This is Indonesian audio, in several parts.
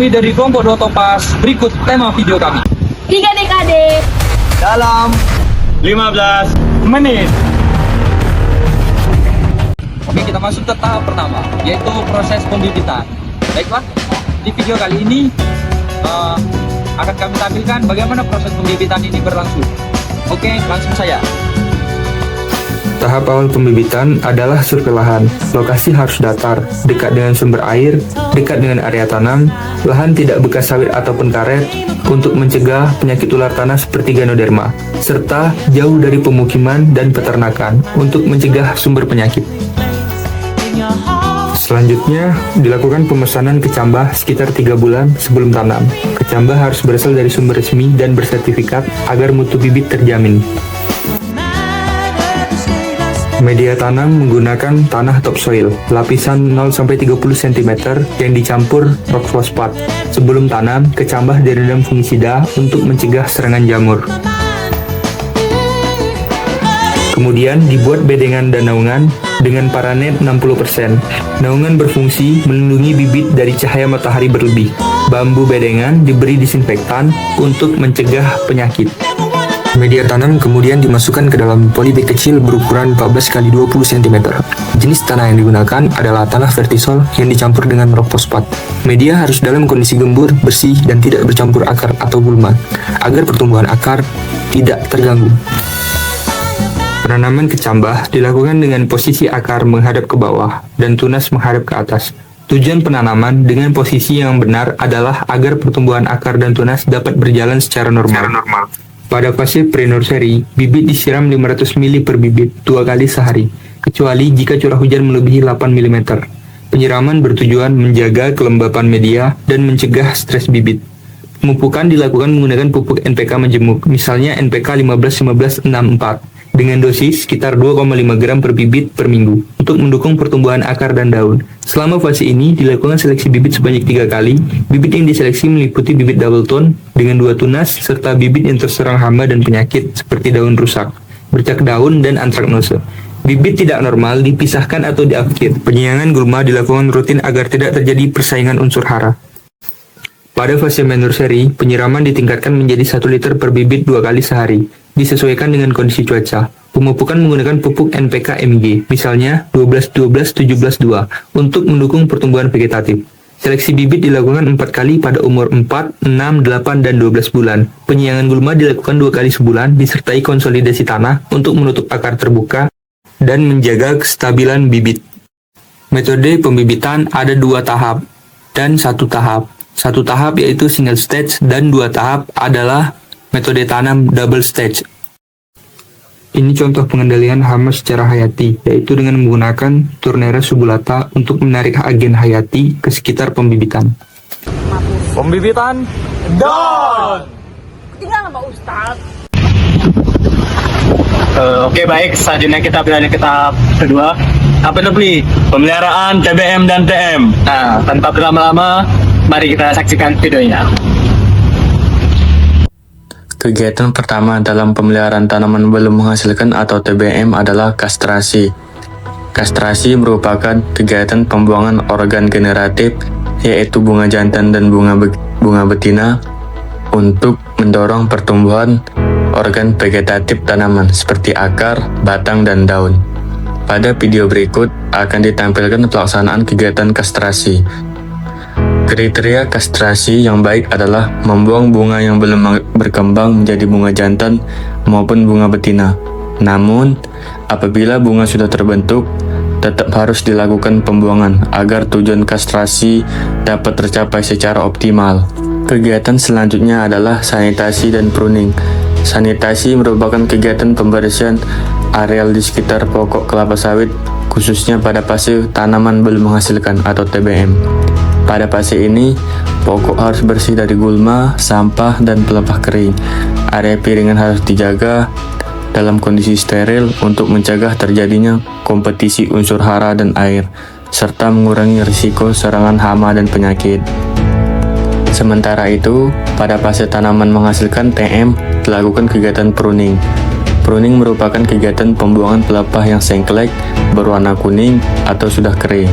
Kami dari kelompok 2 Topaz, berikut tema video kami. 3 dekade Dalam 15 menit. Oke, kita masuk ke tahap pertama, yaitu proses pembibitan. Baiklah, di video kali ini akan kami tampilkan bagaimana proses pembibitan ini berlangsung. Oke, langsung saja. Tahap awal pembibitan adalah survei lahan. Lokasi harus datar, dekat dengan sumber air, dekat dengan area tanam, lahan tidak bekas sawit ataupun karet, untuk mencegah penyakit ular tanah seperti Ganoderma, serta jauh dari pemukiman dan peternakan untuk mencegah sumber penyakit. Selanjutnya, dilakukan pemesanan kecambah sekitar 3 bulan sebelum tanam. Kecambah harus berasal dari sumber resmi dan bersertifikat agar mutu bibit terjamin. Media tanam menggunakan tanah topsoil, lapisan 0-30 cm yang dicampur rock fosfat. Sebelum tanam, kecambah direndam fungisida untuk mencegah serangan jamur. Kemudian dibuat bedengan dan naungan dengan paranet 60%. Naungan berfungsi melindungi bibit dari cahaya matahari berlebih. Bambu bedengan diberi disinfektan untuk mencegah penyakit. Media tanam kemudian dimasukkan ke dalam polybag kecil berukuran 14x20 cm. Jenis tanah yang digunakan adalah tanah vertisol yang dicampur dengan rock fosfat. Media harus dalam kondisi gembur, bersih, dan tidak bercampur akar atau gulma, agar pertumbuhan akar tidak terganggu. Penanaman kecambah dilakukan dengan posisi akar menghadap ke bawah dan tunas menghadap ke atas. Tujuan penanaman dengan posisi yang benar adalah agar pertumbuhan akar dan tunas dapat berjalan secara normal. Pada fase pre-nursery, bibit disiram 500 ml per bibit 2 kali sehari, kecuali jika curah hujan melebihi 8 mm. Penyiraman bertujuan menjaga kelembapan media dan mencegah stres bibit. Pemupukan dilakukan menggunakan pupuk NPK majemuk, misalnya NPK 15-15-64, dengan dosis sekitar 2,5 gram per bibit per minggu, untuk mendukung pertumbuhan akar dan daun. Selama fase ini, dilakukan seleksi bibit sebanyak 3 kali. Bibit yang diseleksi meliputi bibit double tone dengan 2 tunas, serta bibit yang terserang hama dan penyakit seperti daun rusak, bercak daun, dan antraknose. Bibit tidak normal dipisahkan atau diapkir. Penyiangan gulma dilakukan rutin agar tidak terjadi persaingan unsur hara. Pada fase nursery, penyiraman ditingkatkan menjadi 1 liter per bibit 2 kali sehari, disesuaikan dengan kondisi cuaca. Pemupukan menggunakan pupuk NPK MG, misalnya 12-12-17-2, untuk mendukung pertumbuhan vegetatif. Seleksi bibit dilakukan 4 kali pada umur 4, 6, 8, dan 12 bulan. Penyiangan gulma dilakukan 2 kali sebulan, disertai konsolidasi tanah untuk menutup akar terbuka dan menjaga kestabilan bibit. Metode pembibitan ada 2 tahap dan 1 tahap. 1 tahap yaitu single stage dan 2 tahap adalah metode tanam double stage. Ini contoh pengendalian hama secara hayati, yaitu dengan menggunakan turnera subulata untuk menarik agen hayati ke sekitar pembibitan. Pembibitan done. tinggal sama Ustaz. Oke, baik, selanjutnya kita beralih ke tahap kedua. Apa itu, Bli? Pemeliharaan TBM dan TM. Nah, tanpa berlama-lama, mari kita saksikan videonya. Kegiatan pertama dalam pemeliharaan tanaman belum menghasilkan atau TBM adalah kastrasi. Kastrasi merupakan kegiatan pembuangan organ generatif, yaitu bunga jantan dan bunga betina, untuk mendorong pertumbuhan organ vegetatif tanaman seperti akar, batang, dan daun. Pada video berikut akan ditampilkan pelaksanaan kegiatan kastrasi. Kriteria kastrasi yang baik adalah membuang bunga yang belum berkembang menjadi bunga jantan maupun bunga betina. Namun, apabila bunga sudah terbentuk, tetap harus dilakukan pembuangan agar tujuan kastrasi dapat tercapai secara optimal. Kegiatan selanjutnya adalah sanitasi dan pruning. Sanitasi merupakan kegiatan pembersihan areal di sekitar pokok kelapa sawit, khususnya pada fase tanaman belum menghasilkan atau TBM. Pada fase ini, pokok harus bersih dari gulma, sampah, dan pelepah kering. Area piringan harus dijaga dalam kondisi steril untuk mencegah terjadinya kompetisi unsur hara dan air, serta mengurangi risiko serangan hama dan penyakit. Sementara itu, pada fase tanaman menghasilkan TM, dilakukan kegiatan pruning. Pruning merupakan kegiatan pembuangan pelepah yang sengklek, berwarna kuning, atau sudah kering.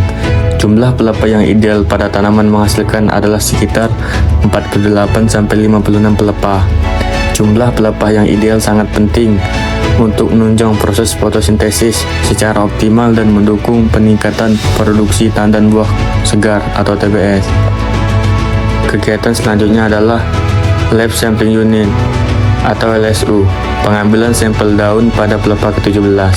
Jumlah pelepah yang ideal pada tanaman menghasilkan adalah sekitar 48-56 pelepah. Jumlah pelepah yang ideal sangat penting untuk menunjang proses fotosintesis secara optimal dan mendukung peningkatan produksi tandan buah segar atau TBS. Kegiatan selanjutnya adalah Lab Sampling Unit atau LSU, pengambilan sampel daun pada pelepah ke-17.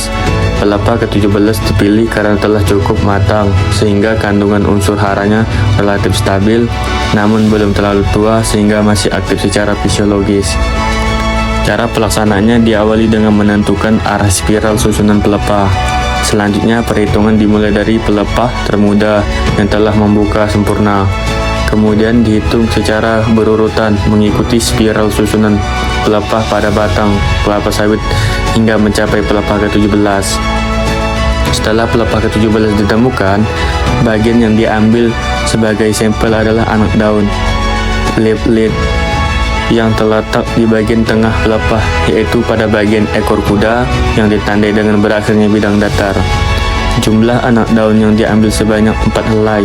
Pelepah ke-17 dipilih karena telah cukup matang sehingga kandungan unsur haranya relatif stabil, namun belum terlalu tua sehingga masih aktif secara fisiologis. Cara pelaksanaannya diawali dengan menentukan arah spiral susunan pelepah. Selanjutnya perhitungan dimulai dari pelepah termuda yang telah membuka sempurna. Kemudian dihitung secara berurutan mengikuti spiral susunan pelepah pada batang kelapa sawit hingga mencapai pelepah ke-17. Setelah pelepah ke-17 ditemukan, bagian yang diambil sebagai sampel adalah anak daun, leaf yang terletak di bagian tengah pelepah, yaitu pada bagian ekor kuda yang ditandai dengan berakhirnya bidang datar. Jumlah anak daun yang diambil sebanyak 4 helai,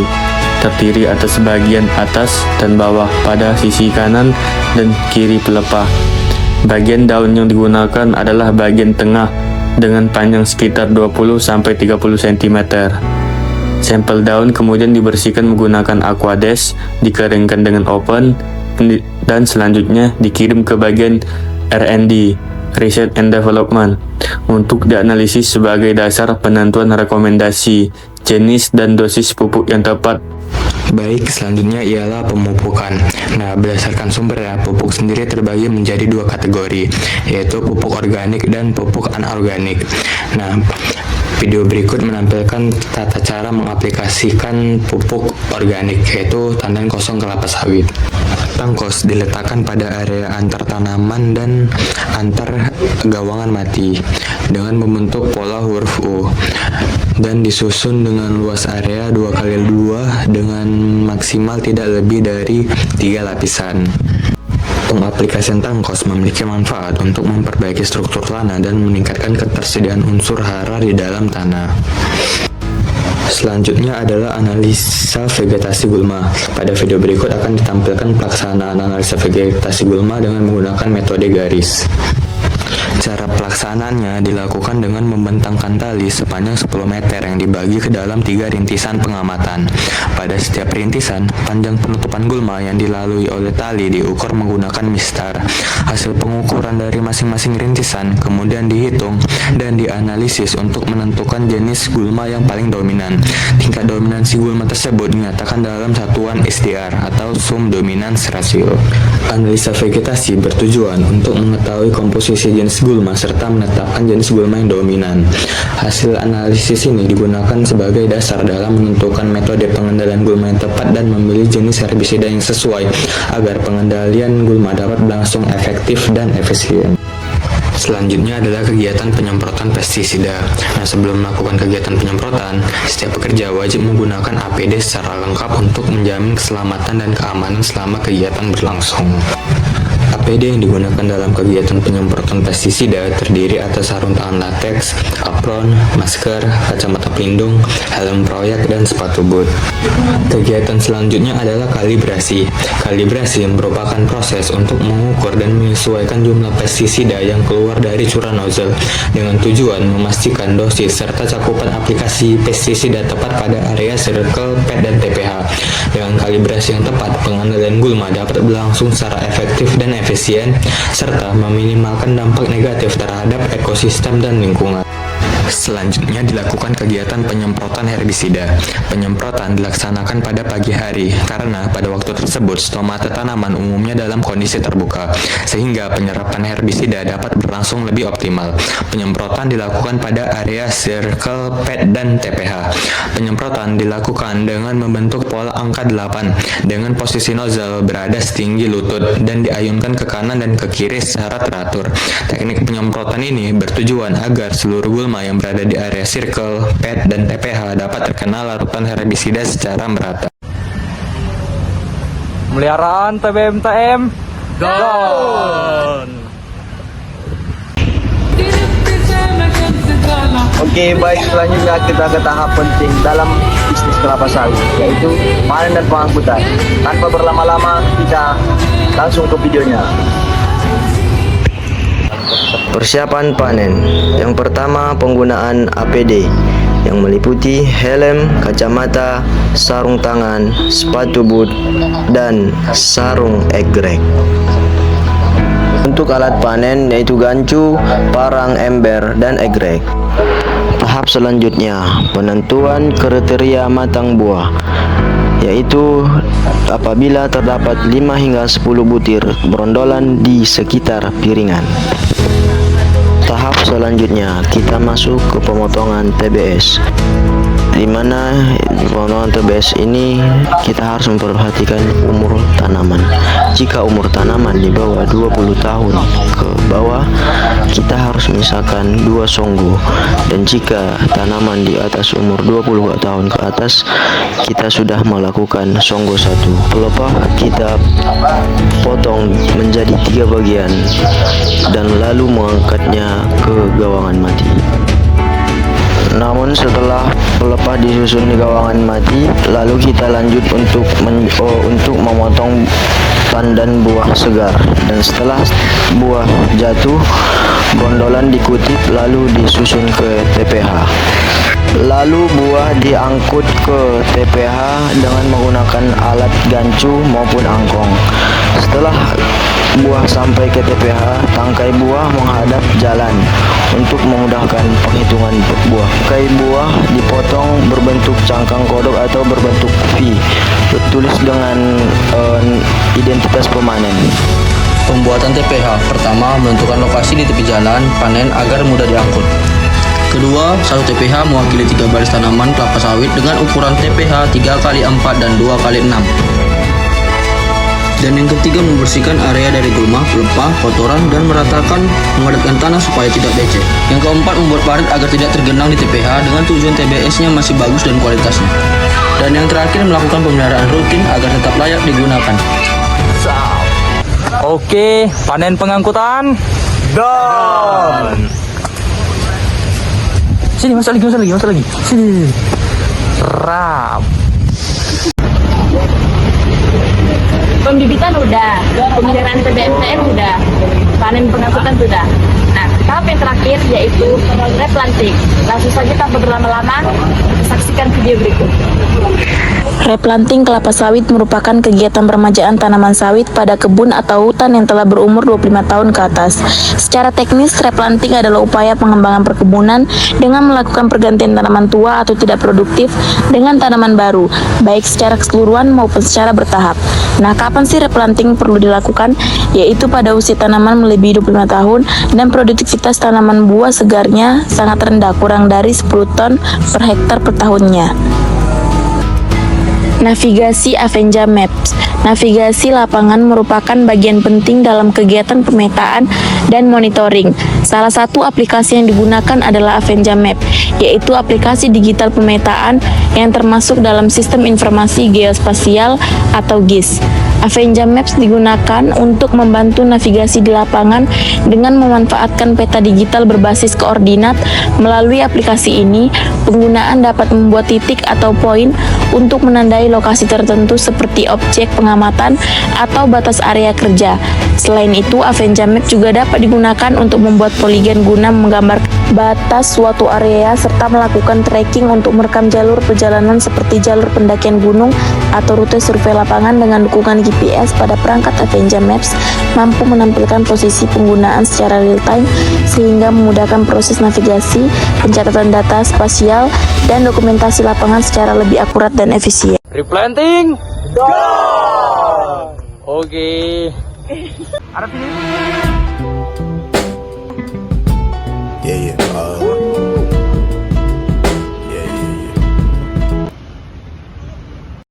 terdiri atas bagian atas dan bawah pada sisi kanan dan kiri pelepah. Bagian daun yang digunakan adalah bagian tengah dengan panjang sekitar 20-30 cm. Sampel daun kemudian dibersihkan menggunakan aquades, dikeringkan dengan oven, dan selanjutnya dikirim ke bagian R&D, Research and Development, untuk dianalisis sebagai dasar penentuan rekomendasi jenis dan dosis pupuk yang tepat. Baik, selanjutnya ialah pemupukan. Nah, berdasarkan sumber ya, pupuk sendiri terbagi menjadi 2 kategori, yaitu pupuk organik dan pupuk anorganik. Nah, video berikut menampilkan tata cara mengaplikasikan pupuk organik, yaitu tandan kosong kelapa sawit. Tangkos diletakkan pada area antar tanaman dan antar gawangan mati dengan membentuk pola huruf U dan disusun dengan luas area 2x2 dengan maksimal tidak lebih dari 3 lapisan. Pengaplikasian tangkos memiliki manfaat untuk memperbaiki struktur tanah dan meningkatkan ketersediaan unsur hara di dalam tanah. Selanjutnya adalah analisa vegetasi gulma. Pada video berikut akan ditampilkan pelaksanaan analisa vegetasi gulma dengan menggunakan metode garis. Cara pelaksanaannya dilakukan dengan membentangkan tali sepanjang 10 meter yang dibagi ke dalam 3 rintisan pengamatan. Pada setiap rintisan, panjang penutupan gulma yang dilalui oleh tali diukur menggunakan mistar. Hasil pengukuran dari masing-masing rintisan kemudian dihitung dan dianalisis untuk menentukan jenis gulma yang paling dominan. Tingkat dominansi gulma tersebut dinyatakan dalam satuan SDR atau Sum Dominance Ratio. Analisa vegetasi bertujuan untuk mengetahui komposisi jenis gulma serta menetapkan jenis gulma yang dominan. Hasil analisis ini digunakan sebagai dasar dalam menentukan metode pengendalian gulma yang tepat dan memilih jenis herbisida yang sesuai agar pengendalian gulma dapat berlangsung efektif dan efisien. Selanjutnya adalah kegiatan penyemprotan pestisida. Nah, sebelum melakukan kegiatan penyemprotan, setiap pekerja wajib menggunakan APD secara lengkap untuk menjamin keselamatan dan keamanan selama kegiatan berlangsung. APD yang digunakan dalam kegiatan penyemprotan pestisida terdiri atas sarung tangan latex, apron, masker, kacamata pelindung, helm proyek, dan sepatu boot. Kegiatan selanjutnya adalah kalibrasi. Kalibrasi merupakan proses untuk mengukur dan menyesuaikan jumlah pestisida yang keluar dari cura nozzle dengan tujuan memastikan dosis serta cakupan aplikasi pestisida tepat pada area circle, pad, dan TPH. Dengan kalibrasi yang tepat, pengendalian gulma dapat berlangsung secara efektif dan efisien, serta meminimalkan dampak negatif terhadap ekosistem dan lingkungan. Selanjutnya dilakukan kegiatan penyemprotan herbisida. Penyemprotan dilaksanakan pada pagi hari karena pada waktu tersebut stomata tanaman umumnya dalam kondisi terbuka, sehingga penyerapan herbisida dapat berlangsung lebih optimal. Penyemprotan dilakukan pada area circle, pad, dan TPH. Penyemprotan dilakukan dengan membentuk pola angka 8 dengan posisi nozzle berada setinggi lutut dan diayunkan ke kanan dan ke kiri secara teratur. Teknik penyemprotan ini bertujuan agar seluruh gulma yang berada di area circle, pad, dan TPH dapat terkena larutan herbisida secara merata. Pemeliharaan TBM TM Down! Oke, baik, selanjutnya kita ke tahap penting dalam bisnis kelapa sawit, yaitu panen dan pengangkutan. Tanpa berlama-lama, kita langsung ke videonya. Persiapan panen. Yang pertama, penggunaan APD yang meliputi helm, kacamata, sarung tangan, sepatu boot, dan sarung egrek. Untuk alat panen yaitu gancu, parang, ember, dan egrek. Tahap selanjutnya, penentuan kriteria matang buah, yaitu apabila terdapat 5 hingga 10 butir berondolan di sekitar piringan. Tahap selanjutnya, kita masuk ke pemotongan TBS, di mana pemotongan TBS ini kita harus memperhatikan umur tanaman. Jika umur tanaman di bawah 20 tahun ke bawah, kita harus misalkan 2 songgo, dan jika tanaman di atas umur 20 tahun ke atas, kita sudah melakukan songgo 1. Pelepah kita potong menjadi 3 bagian dan lalu mengangkatnya ke gawangan mati. Namun setelah pelepah disusun di gawangan mati, lalu kita lanjut untuk memotong tandan buah segar, dan setelah buah jatuh, brondolan dikutip lalu disusun ke TPH. Lalu buah diangkut ke TPH dengan menggunakan alat gancu maupun angkong. Setelah buah sampai ke TPH, tangkai buah menghadap jalan untuk memudahkan penghitungan buah. Tangkai buah dipotong berbentuk cangkang kodok atau berbentuk V, tertulis dengan identitas pemanen. Pembuatan TPH. Pertama, menentukan lokasi di tepi jalan panen agar mudah diangkut. Kedua, satu TPH mewakili 3 baris tanaman kelapa sawit dengan ukuran TPH 3x4 dan 2x6. Dan yang ketiga, membersihkan area dari gulma, pelepah, kotoran, dan meratakan mengadatkan tanah supaya tidak becek. Yang keempat, membuat parit agar tidak tergenang di TPH dengan tujuan TBS-nya masih bagus dan kualitasnya. Dan yang terakhir, melakukan pemeliharaan rutin agar tetap layak digunakan. Oke, panen pengangkutan. Done. Sini, masuk lagi. Sini. Rap. Pembibitan udah, pemeliharaan TBM udah, panen pengangkutan sudah. Nah, tahap yang terakhir yaitu replanting. Langsung saja tanpa berlama-lama, saksikan video berikut. Replanting kelapa sawit merupakan kegiatan peremajaan tanaman sawit pada kebun atau hutan yang telah berumur 25 tahun ke atas. Secara teknis, replanting adalah upaya pengembangan perkebunan dengan melakukan pergantian tanaman tua atau tidak produktif dengan tanaman baru, baik secara keseluruhan maupun secara bertahap. Nah, kapan sih replanting perlu dilakukan? Yaitu pada usia tanaman melebihi 25 tahun dan produktivitas tanaman buah segarnya sangat rendah, kurang dari 10 ton per hektar per tahunnya. Navigasi Avenja Maps. Navigasi lapangan merupakan bagian penting dalam kegiatan pemetaan dan monitoring. Salah satu aplikasi yang digunakan adalah Avenja Map, yaitu aplikasi digital pemetaan yang termasuk dalam Sistem Informasi Geospasial atau GIS. Avenja Maps digunakan untuk membantu navigasi di lapangan dengan memanfaatkan peta digital berbasis koordinat. Melalui aplikasi ini, penggunaan dapat membuat titik atau poin untuk menandai lokasi tertentu seperti objek pengamatan atau batas area kerja. Selain itu, Avenja Map juga dapat digunakan untuk membuat poligon guna menggambar batas suatu area serta melakukan tracking untuk merekam jalur perjalanan seperti jalur pendakian gunung atau rute survei lapangan. Dengan dukungan GPS pada perangkat Avenja Maps mampu menampilkan posisi penggunaan secara real time sehingga memudahkan proses navigasi, pencatatan data spasial, dan dokumentasi lapangan secara lebih akurat dan efisien. Replanting. Oke. Ada pilih.